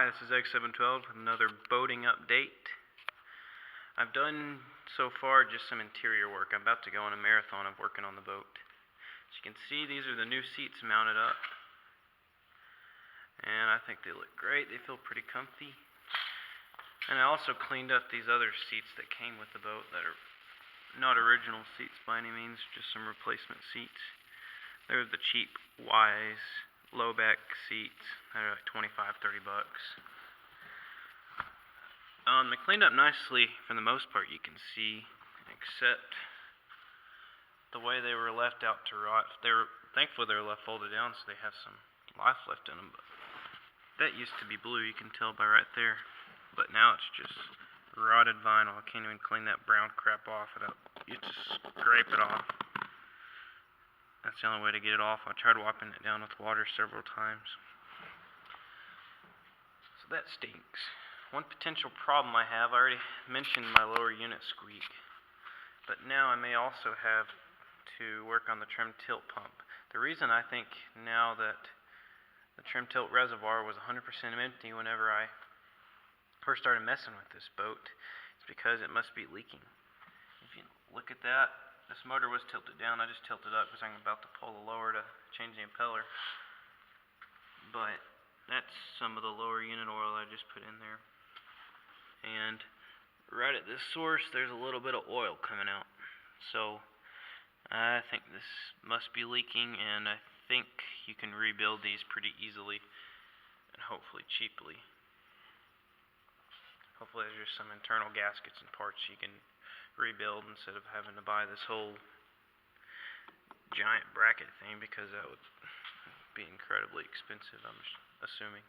Hi, this is X712 with another boating update. I've done so far just some interior work. I'm about to go on a marathon of working on the boat. As you can see, these are the new seats mounted up, and I think they look great. They feel pretty comfy. And I also cleaned up these other seats that came with the boat that are not original seats by any means, just some replacement seats. They're the cheap Wise low back seats. They're like $25-30. They cleaned up nicely for the most part, you can see, except the way they were left out to rot. Thankfully they were left folded down so they have some life left in them, but that used to be blue, you can tell by right there, but now it's just rotted vinyl. I can't even clean that brown crap off without you just scrape it off. That's the only way to get it off. I tried wiping it down with water several times. So that stinks. One potential problem I have, I already mentioned my lower unit squeak, but now I may also have to work on the trim tilt pump. The reason I think now that the trim tilt reservoir was 100% empty whenever I first started messing with this boat is because it must be leaking. If you look at that, this motor was tilted down. I just tilted up because I'm about to pull the lower to change the impeller. But that's some of the lower unit oil I just put in there. And right at this source, there's a little bit of oil coming out. So I think this must be leaking, and I think you can rebuild these pretty easily and hopefully cheaply. Hopefully there's just some internal gaskets and parts you can rebuild instead of having to buy this whole giant bracket thing, because that would be incredibly expensive, I'm assuming.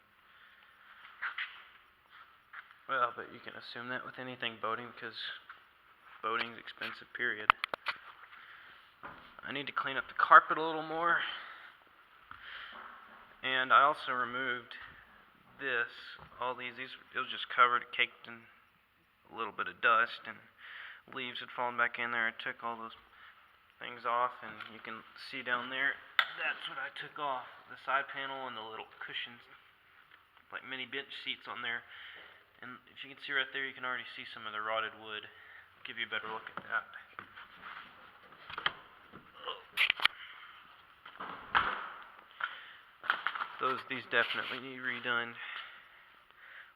Well, but you can assume that with anything boating, because boating's expensive, period. I need to clean up the carpet a little more, and I also removed this, it was just covered, caked in a little bit of dust, and leaves had fallen back in there. I took all those things off, and you can see down there, that's what I took off, the side panel and the little cushions, like mini bench seats on there. And if you can see right there, you can already see some of the rotted wood. I'll give you a better look at that. These definitely need redone.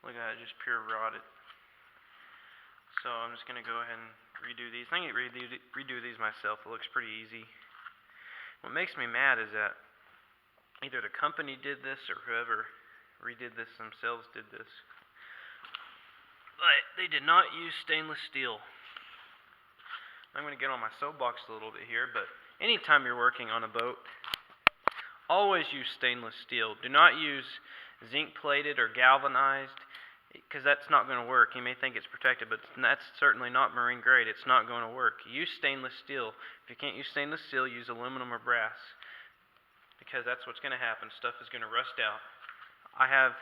Look at that, just pure rotted. So I'm just going to go ahead and redo these. I can redo these myself. It looks pretty easy. What makes me mad is that either the company did this or whoever redid this themselves did this. But they did not use stainless steel. I'm going to get on my soapbox a little bit here, but anytime you're working on a boat, always use stainless steel. Do not use zinc plated or galvanized, because that's not going to work. You may think it's protected, but that's certainly not marine grade. It's not going to work. Use stainless steel. If you can't use stainless steel, use aluminum or brass, because that's what's going to happen. Stuff is going to rust out. I have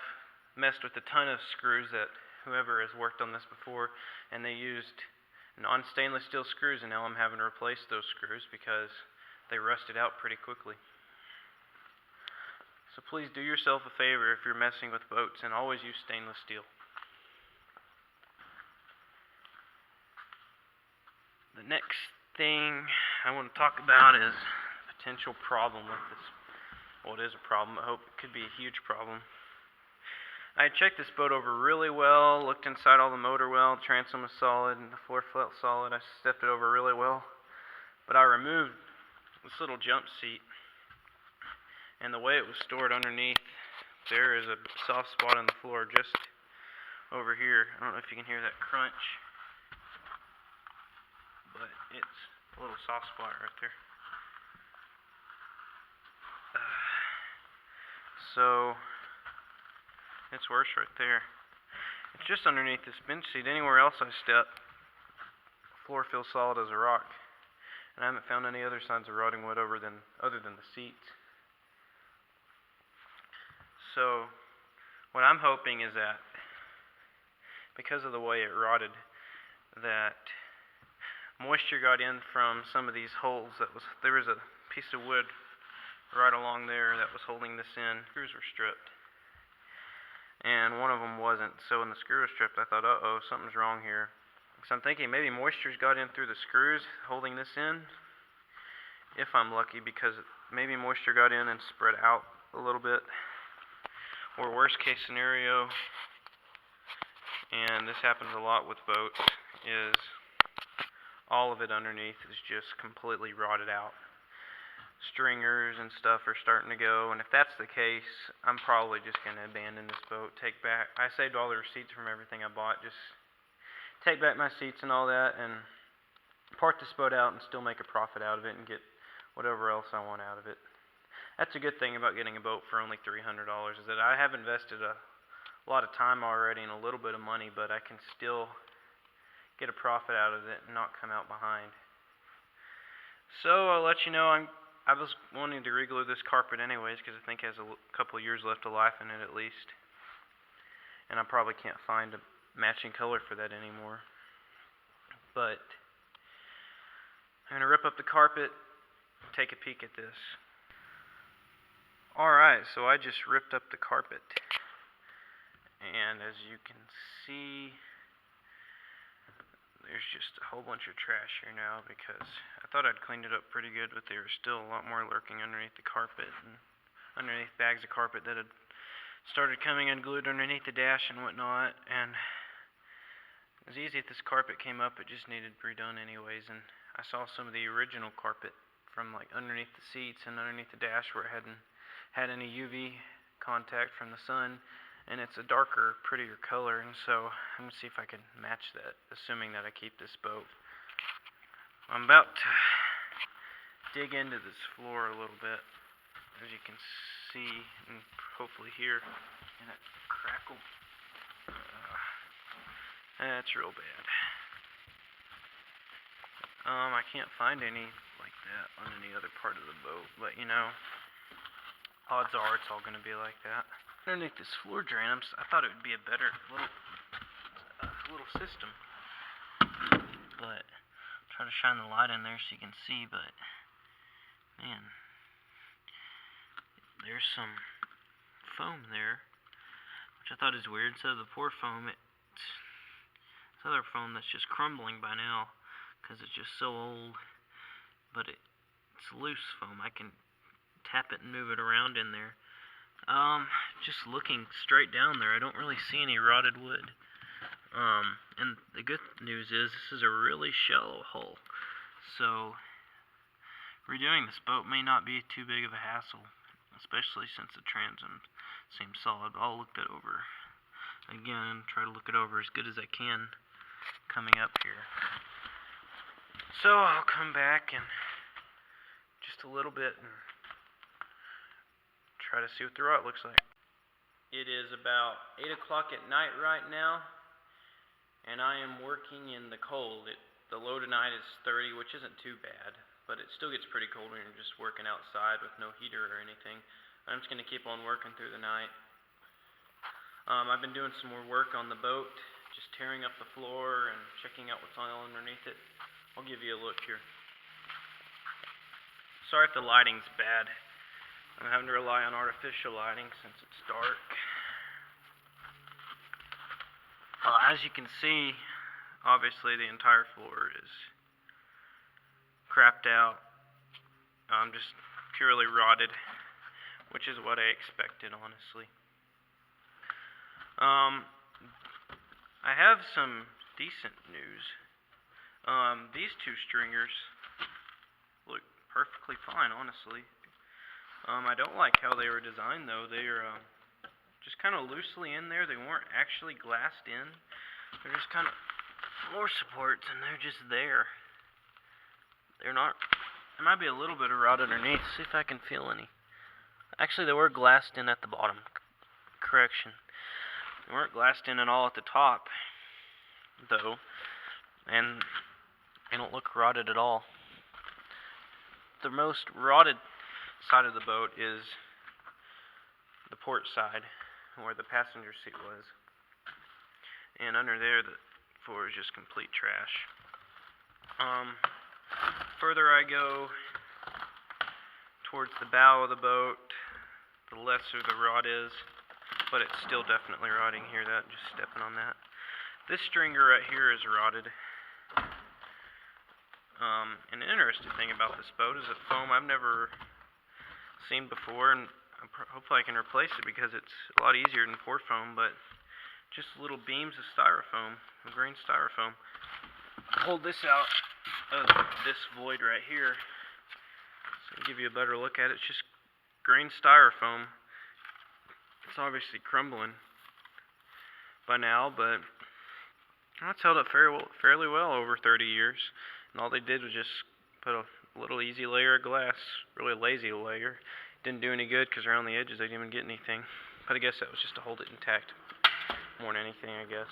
messed with a ton of screws that whoever has worked on this before, and they used non-stainless steel screws, and now I'm having to replace those screws because they rusted out pretty quickly. So please do yourself a favor if you're messing with boats, and always use stainless steel. The next thing I want to talk about is a potential problem with this. Well, it is a problem. I hope it could be a huge problem. I checked this boat over really well, looked inside all the motor well, the transom was solid, and the floor felt solid. I stepped it over really well. But I removed this little jump seat, and the way it was stored underneath, there is a soft spot on the floor just over here. I don't know if you can hear that crunch, but it's a little soft spot right there. So it's worse right there. It's just underneath this bench seat. Anywhere else I step, the floor feels solid as a rock, and I haven't found any other signs of rotting wood other than the seats. So what I'm hoping is that because of the way it rotted, that moisture got in from some of these holes. There was a piece of wood right along there that was holding this in. Screws were stripped, and one of them wasn't. So when the screw was stripped, I thought, uh-oh, something's wrong here. So I'm thinking maybe moisture's got in through the screws holding this in, if I'm lucky, because maybe moisture got in and spread out a little bit. Or worst case scenario, and this happens a lot with boats, is all of it underneath is just completely rotted out. Stringers and stuff are starting to go, and if that's the case, I'm probably just going to abandon this boat, take back, I saved all the receipts from everything I bought, just take back my seats and all that, and part this boat out and still make a profit out of it and get whatever else I want out of it. That's a good thing about getting a boat for only $300, is that I have invested a lot of time already and a little bit of money, but I can still get a profit out of it and not come out behind. So I'll let you know, I was wanting to reglue this carpet anyways, because I think it has a couple of years left of life in it at least. And I probably can't find a matching color for that anymore. But I'm going to rip up the carpet and take a peek at this. Alright, so I just ripped up the carpet. And as you can see, there's just a whole bunch of trash here now, because I thought I'd cleaned it up pretty good, but there was still a lot more lurking underneath the carpet and underneath bags of carpet that had started coming unglued underneath the dash and whatnot. And it was easy if this carpet came up, it just needed redone anyways. And I saw some of the original carpet from like underneath the seats and underneath the dash where it hadn't had any UV contact from the sun, and it's a darker, prettier color, and so I'm going to see if I can match that, assuming that I keep this boat. I'm about to dig into this floor a little bit, as you can see, and hopefully hear, and it crackle. That's real bad. I can't find any like that on any other part of the boat, but you know, odds are it's all going to be like that. Underneath this floor drain, I thought it would be a better little system, but try to shine the light in there so you can see. But man, there's some foam there, which I thought is weird. Instead of the pour foam, it's other foam that's just crumbling by now because it's just so old. But it's loose foam. I can tap it and move it around in there. Just looking straight down there, I don't really see any rotted wood. And the good news is this is a really shallow hull, so redoing this boat may not be too big of a hassle, especially since the transom seems solid. I'll look that over again, try to look it over as good as I can coming up here. So I'll come back in just a little bit and try to see what the rot looks like. It is about 8 o'clock at night right now, and I am working in the cold. The low tonight is 30, which isn't too bad, but it still gets pretty cold when you're just working outside with no heater or anything. I'm just going to keep on working through the night. I've been doing some more work on the boat, just tearing up the floor and checking out what's all underneath it. I'll give you a look here. Sorry if the lighting's bad. I'm having to rely on artificial lighting since it's dark. As you can see, obviously the entire floor is crapped out. Just purely rotted, which is what I expected, honestly. I have some decent news. These two stringers look perfectly fine, honestly. I don't like how they were designed, though. They're just kind of loosely in there. They weren't actually glassed in. They're just kind of floor supports, and they're just there. They're not... There might be a little bit of rot underneath. See if I can feel any. Actually, they were glassed in at the bottom. Correction. They weren't glassed in at all at the top, though. And they don't look rotted at all. The most rotted side of the boat is the port side, where the passenger seat was, and under there the floor is just complete trash. Further I go towards the bow of the boat, the lesser the rot is. but it's still definitely rotting here. That just stepping on that. This stringer right here is rotted. An interesting thing about this boat is that foam I've never seen before, and hopefully I can replace it because it's a lot easier than pour foam, but just little beams of styrofoam, green styrofoam. Hold this out of this void right here so I'll give you a better look at it. It's just green styrofoam. It's obviously crumbling by now, but it's held up fairly well over 30 years. And all they did was just put a little easy layer of glass, really lazy layer. Didn't do any good because around the edges they didn't even get anything. But I guess that was just to hold it intact more than anything, I guess.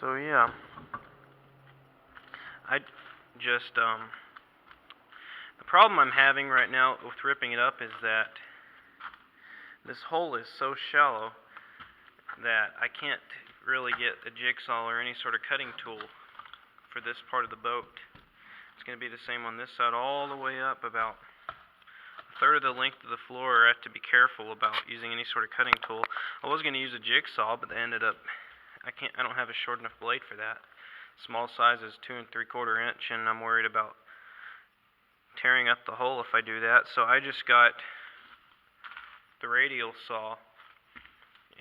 So yeah, the problem I'm having right now with ripping it up is that this hole is so shallow that I can't really get a jigsaw or any sort of cutting tool for this part of the boat. It's going to be the same on this side all the way up about a third of the length of the floor. I have to be careful about using any sort of cutting tool. I was going to use a jigsaw, but I ended up I don't have a short enough blade for that. Small size is 2 3/4 inch, and I'm worried about tearing up the hole if I do that. So I just got the radial saw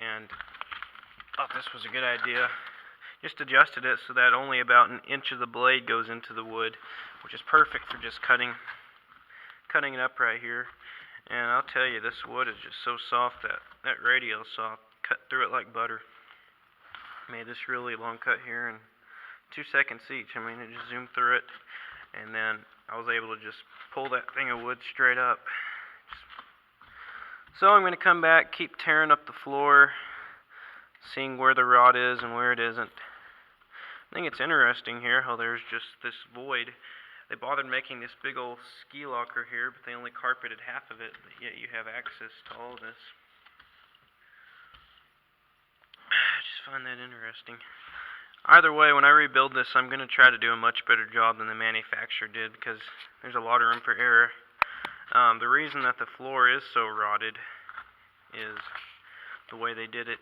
and thought this was a good idea. Just adjusted it so that only about an inch of the blade goes into the wood, which is perfect for just cutting it up right here. And I'll tell you, this wood is just so soft that radial saw cut through it like butter. Made this really long cut here in 2 seconds each. I mean, it just zoomed through it, and then I was able to just pull that thing of wood straight up. So I'm going to come back, keep tearing up the floor, seeing where the rot is and where it isn't. I think it's interesting here how there's just this void. They bothered making this big old ski locker here, but they only carpeted half of it, but yet you have access to all of this. I just find that interesting. Either way, when I rebuild this, I'm going to try to do a much better job than the manufacturer did because there's a lot of room for error. The reason that the floor is so rotted is the way they did it.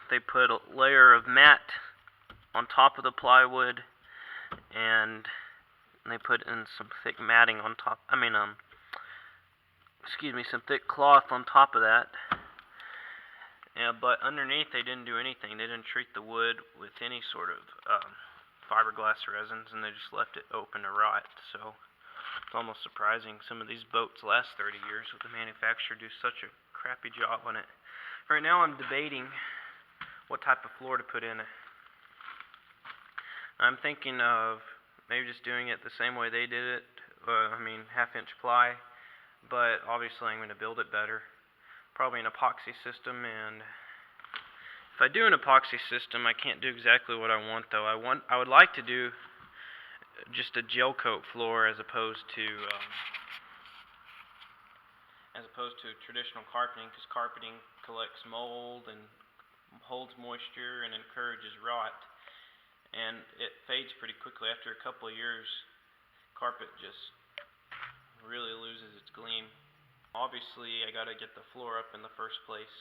They put a layer of mat on top of the plywood, and they put in some thick matting on top. Some thick cloth on top of that. Yeah, but underneath they didn't do anything. They didn't treat the wood with any sort of fiberglass resins, and they just left it open to rot. So it's almost surprising some of these boats last 30 years with the manufacturer do such a crappy job on it. Right now I'm debating what type of floor to put in it. I'm thinking of maybe just doing it the same way they did it. 1/2-inch ply, but obviously I'm going to build it better. Probably an epoxy system, and if I do an epoxy system, I can't do exactly what I want though. I would like to do just a gel coat floor as opposed to traditional carpeting, because carpeting collects mold and holds moisture and encourages rot, and it fades pretty quickly. After a couple of years, carpet just really loses its gleam. Obviously, I got to get the floor up in the first place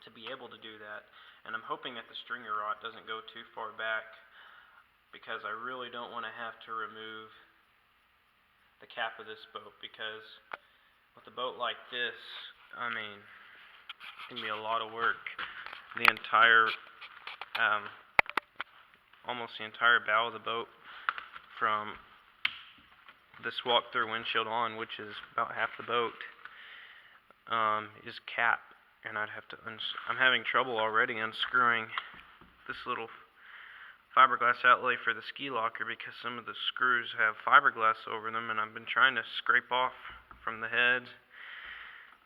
to be able to do that, and I'm hoping that the stringer rot doesn't go too far back, because I really don't want to have to remove the cap of this boat, because with a boat like this, it's going to be a lot of work. The entire, almost the entire bow of the boat, from this walk-through windshield on, which is about half the boat, is cap, and I'd have to I'm having trouble already unscrewing this little fiberglass outlay for the ski locker, because some of the screws have fiberglass over them, and I've been trying to scrape off from the heads,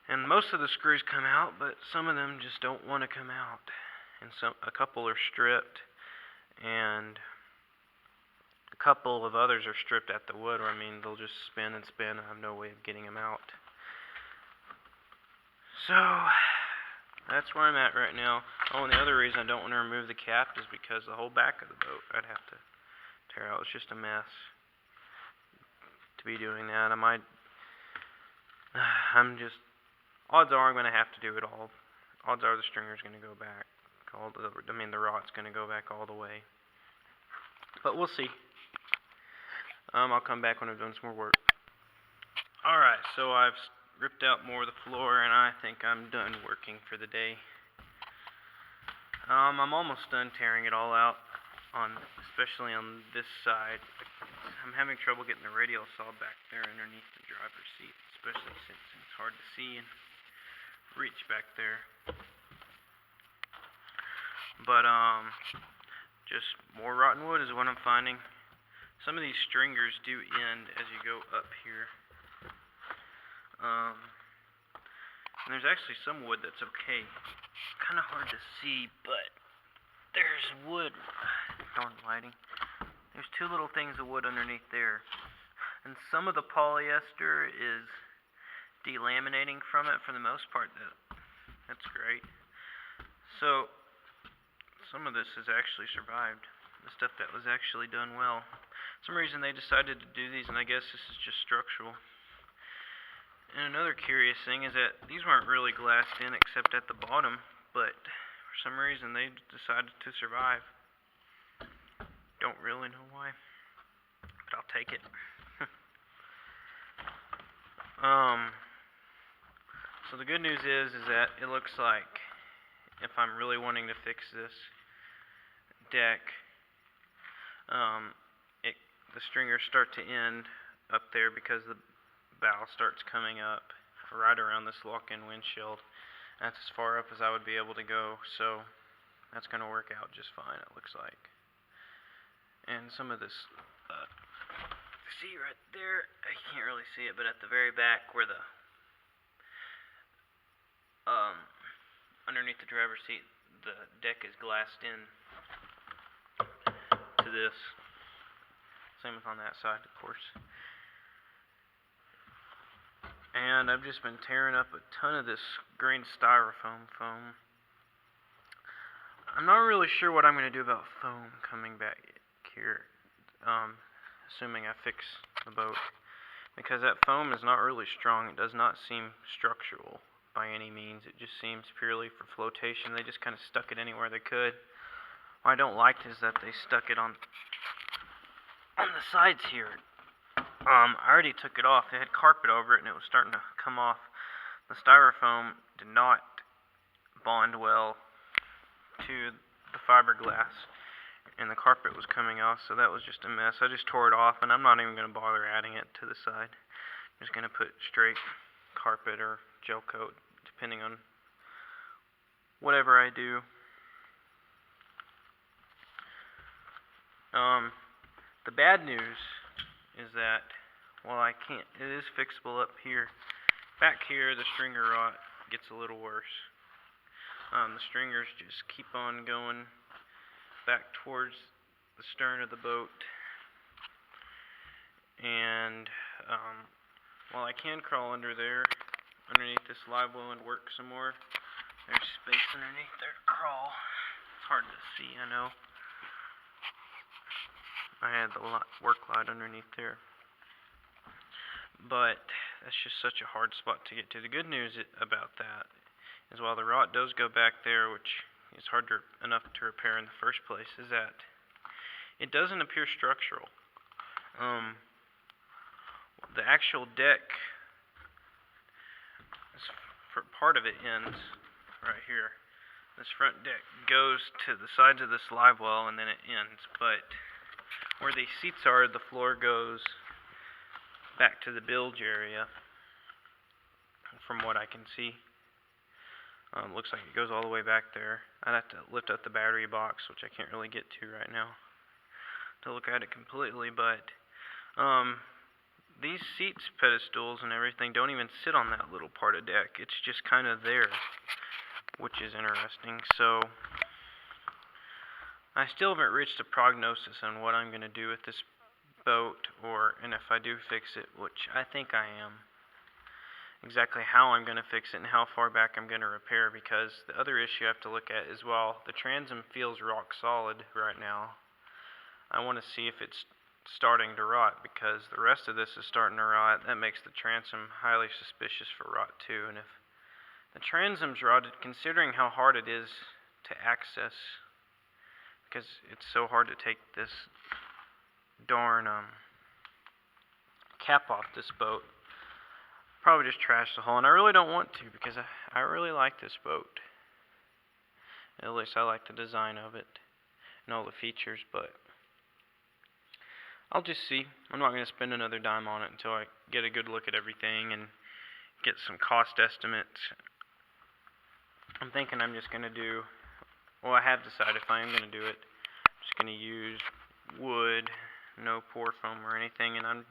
and most of the screws come out, but some of them just don't want to come out, and a couple are stripped, and a couple of others are stripped at the wood, or they'll just spin and spin. I have no way of getting them out. So that's where I'm at right now. Oh, and the other reason I don't want to remove the cap is because the whole back of the boat I'd have to tear out. It's just a mess. To be doing that. Odds are I'm going to have to do it all. Odds are the stringer's going to go back. The rot's going to go back all the way. But we'll see. I'll come back when I've done some more work. Alright, so I've ripped out more of the floor, and I think I'm done working for the day. I'm almost done tearing it all out, especially on this side. I'm having trouble getting the radial saw back there underneath the driver's seat, especially since it's hard to see and reach back there. But just more rotten wood is what I'm finding. Some of these stringers do end as you go up here. And there's actually some wood that's okay. Kind of hard to see, but there's wood. Darn lighting. There's two little things of wood underneath there. And some of the polyester is delaminating from it for the most part. That's great. So, some of this has actually survived. The stuff that was actually done well. For some reason they decided to do these, and I guess this is just structural. And another curious thing is that these weren't really glassed in except at the bottom, but for some reason they decided to survive. Don't really know why, but I'll take it. So the good news is that it looks like if I'm really wanting to fix this deck, the stringers start to end up there because the bow starts coming up right around this lock-in windshield. That's as far up as I would be able to go, so that's going to work out just fine, it looks like. And some of this, see right there, I can't really see it, but at the very back where the, underneath the driver's seat, the deck is glassed in to this. Same with on that side, of course. And I've just been tearing up a ton of this green styrofoam foam. I'm not really sure what I'm going to do about foam coming back here, assuming I fix the boat. Because that foam is not really strong. It does not seem structural by any means. It just seems purely for flotation. They just kind of stuck it anywhere they could. What I don't like is that they stuck it on the sides here. I already took it off. It had carpet over it and it was starting to come off. The styrofoam did not bond well to the fiberglass, and the carpet was coming off, so that was just a mess. I just tore it off, and I'm not even going to bother adding it to the side. I'm just going to put straight carpet or gel coat, depending on whatever I do. The bad news is that, well, it is fixable up here. Back here, the stringer rot gets a little worse. The stringers just keep on going back towards the stern of the boat. And, while I can crawl under there, underneath this live well and work some more, there's space underneath there to crawl. It's hard to see, I know. I had the work light underneath there. But that's just such a hard spot to get to. The good news about that is while the rot does go back there, which is hard enough to repair in the first place, is that it doesn't appear structural. The actual deck, part of it ends right here. This front deck goes to the sides of this live well and then it ends, but where the seats are, the floor goes back to the bilge area, from what I can see. Looks like it goes all the way back there. I'd have to lift up the battery box, which I can't really get to right now to look at it completely, but these seats, pedestals, and everything don't even sit on that little part of deck. It's just kind of there, which is interesting. So I still haven't reached a prognosis on what I'm going to do with this boat, and if I do fix it, which I think I am. Exactly how I'm going to fix it and how far back I'm going to repair, because the other issue I have to look at is, well, the transom feels rock solid right now. I want to see if it's starting to rot, because the rest of this is starting to rot. That makes the transom highly suspicious for rot too. And if the transom's rotted, considering how hard it is to access, because it's so hard to take this darn cap off this boat, probably just trash the hull. And I really don't want to, because I really like this boat. At least I like the design of it and all the features, but I'll just see. I'm not going to spend another dime on it until I get a good look at everything and get some cost estimates. I'm thinking I'm just going to do, well, I have decided if I am going to do it, I'm just going to use wood, no pour foam or anything, and I'm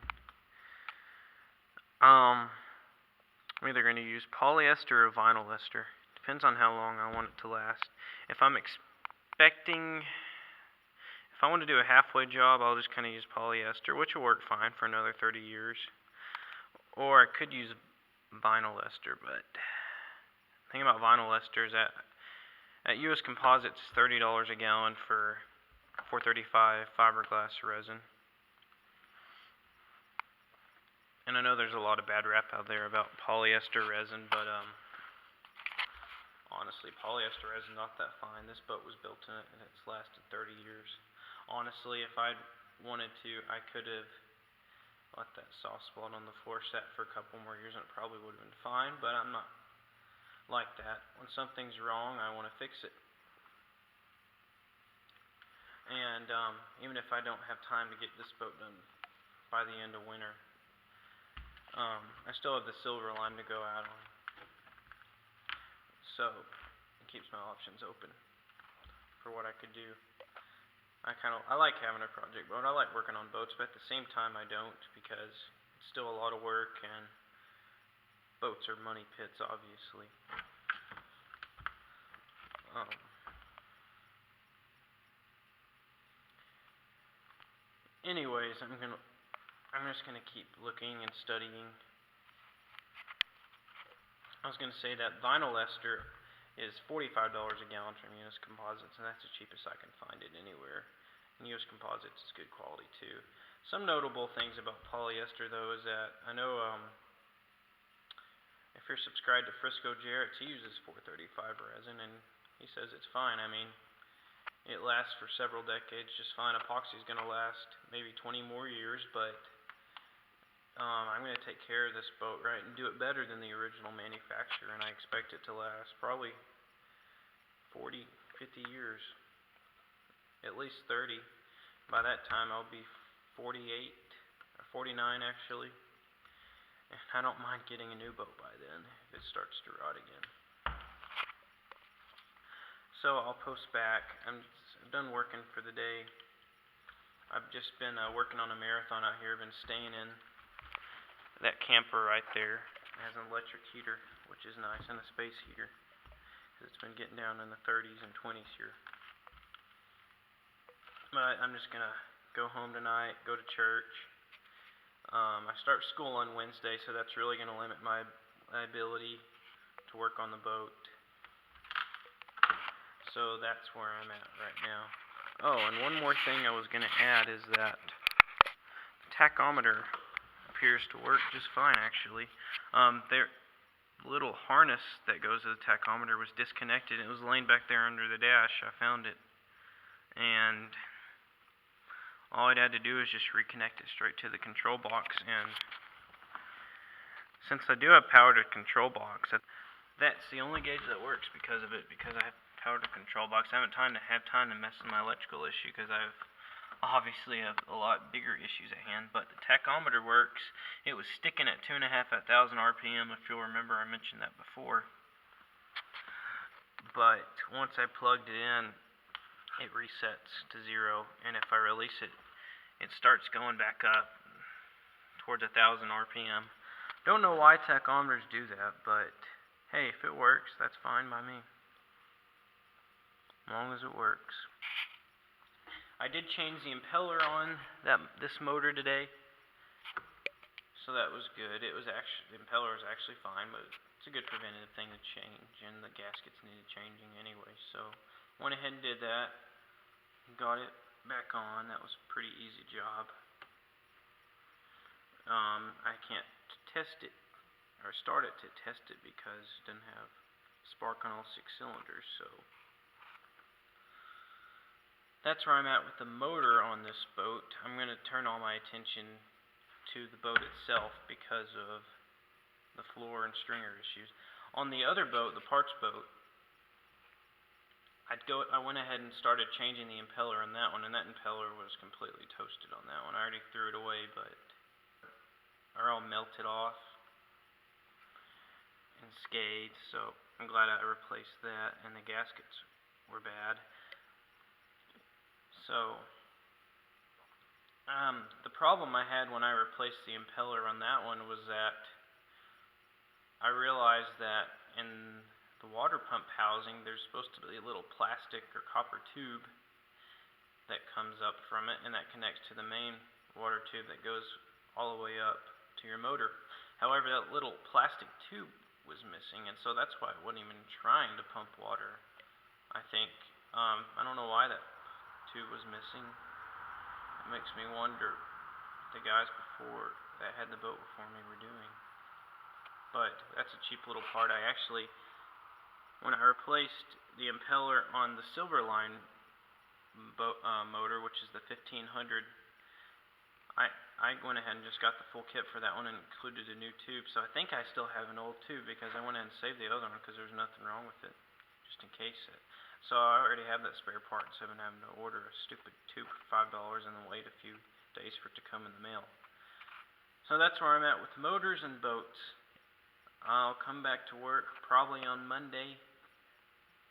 either going to use polyester or vinyl ester. Depends on how long I want it to last. If I want to do a halfway job, I'll just kind of use polyester, which will work fine for another 30 years. Or I could use vinyl ester, but the thing about vinyl ester is that at US Composites, it's $30 a gallon for 435 fiberglass resin. And I know there's a lot of bad rap out there about polyester resin, but honestly, polyester resin not that fine. This boat was built in it, and it's lasted 30 years. Honestly, if I wanted to, I could have let that soft spot on the floor set for a couple more years, and it probably would have been fine, but I'm not like that. When something's wrong, I want to fix it. And even if I don't have time to get this boat done by the end of winter, I still have the silver line to go out on. So, it keeps my options open for what I could do. I like having a project boat. I like working on boats, but at the same time I don't, because it's still a lot of work, and boats are money pits, obviously. Anyways, I'm just gonna keep looking and studying. I was gonna say that vinyl ester is $45 a gallon from US Composites, and that's the cheapest I can find it anywhere. And US Composites is good quality too. Some notable things about polyester, though, is that I know if you're subscribed to Frisco Jarrett's, he uses 435 resin, and he says it's fine. I mean, it lasts for several decades just fine. Epoxy is going to last maybe 20 more years, but I'm going to take care of this boat right and do it better than the original manufacturer, and I expect it to last probably 40, 50 years, at least 30. By that time, I'll be 48, or 49 actually, and I don't mind getting a new boat by then if it starts to rot again. So I'll post back. I'm done working for the day. I've just been working on a marathon out here. I've been staying in that camper right there. It has an electric heater, which is nice, and a space heater, because it's been getting down in the 30s and 20s here. But I'm just going to go home tonight, go to church. I start school on Wednesday, so that's really going to limit my ability to work on the boat. So that's where I'm at right now. Oh, and one more thing I was going to add is that the tachometer appears to work just fine, actually. The little harness that goes to the tachometer was disconnected. It was laying back there under the dash. I found it, and all I'd had to do is just reconnect it straight to the control box. And since I do have power to control box, that's the only gauge that works because of it, because I have power to control box. I haven't had time to mess with my electrical issue, because I've obviously have a lot bigger issues at hand. But the tachometer works. It was sticking at 2.5 at 1,000 RPM, if you'll remember. I mentioned that before. But once I plugged it in, it resets to 0, and if I release it, it starts going back up towards 1,000 RPM. Don't know why tachometers do that, but hey, if it works, that's fine by me, as long as it works. I did change the impeller on this motor today, so that was good. The impeller was actually fine, but it's a good preventative thing to change, and the gaskets needed changing anyway. So went ahead and did that, got it back on. That was a pretty easy job. I can't test it or start it to test it because it doesn't have spark on all 6 cylinders. So that's where I'm at with the motor on this boat. I'm going to turn all my attention to the boat itself because of the floor and stringer issues. On the other boat, the parts boat, I went ahead and started changing the impeller on that one, and that impeller was completely toasted on that one. I already threw it away, but are all melted off and scathed, so I'm glad I replaced that, and the gaskets were bad. So the problem I had when I replaced the impeller on that one was that I realized that in the water pump housing there's supposed to be a little plastic or copper tube that comes up from it, and that connects to the main water tube that goes all the way up to your motor. However, that little plastic tube was missing, and so that's why it wasn't even trying to pump water, I think. I don't know why that tube was missing. It makes me wonder what the guys before that had the boat before me were doing. But that's a cheap little part. I actually, when I replaced the impeller on the Silverline motor, which is the 1500, I went ahead and just got the full kit for that one and included a new tube. So I think I still have an old tube because I went ahead and saved the other one because there was nothing wrong with it, just in case it. So I already have that spare part, so I've been having to order a stupid tube for $5 and then wait a few days for it to come in the mail. So that's where I'm at with motors and boats. I'll come back to work probably on Monday.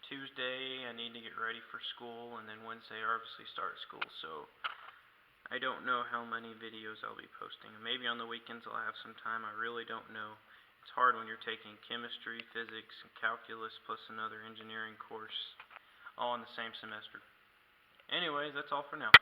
Tuesday I need to get ready for school, and then Wednesday I obviously start school, so I don't know how many videos I'll be posting. Maybe on the weekends I'll have some time. I really don't know. It's hard when you're taking chemistry, physics, and calculus plus another engineering course all in the same semester. Anyways, that's all for now.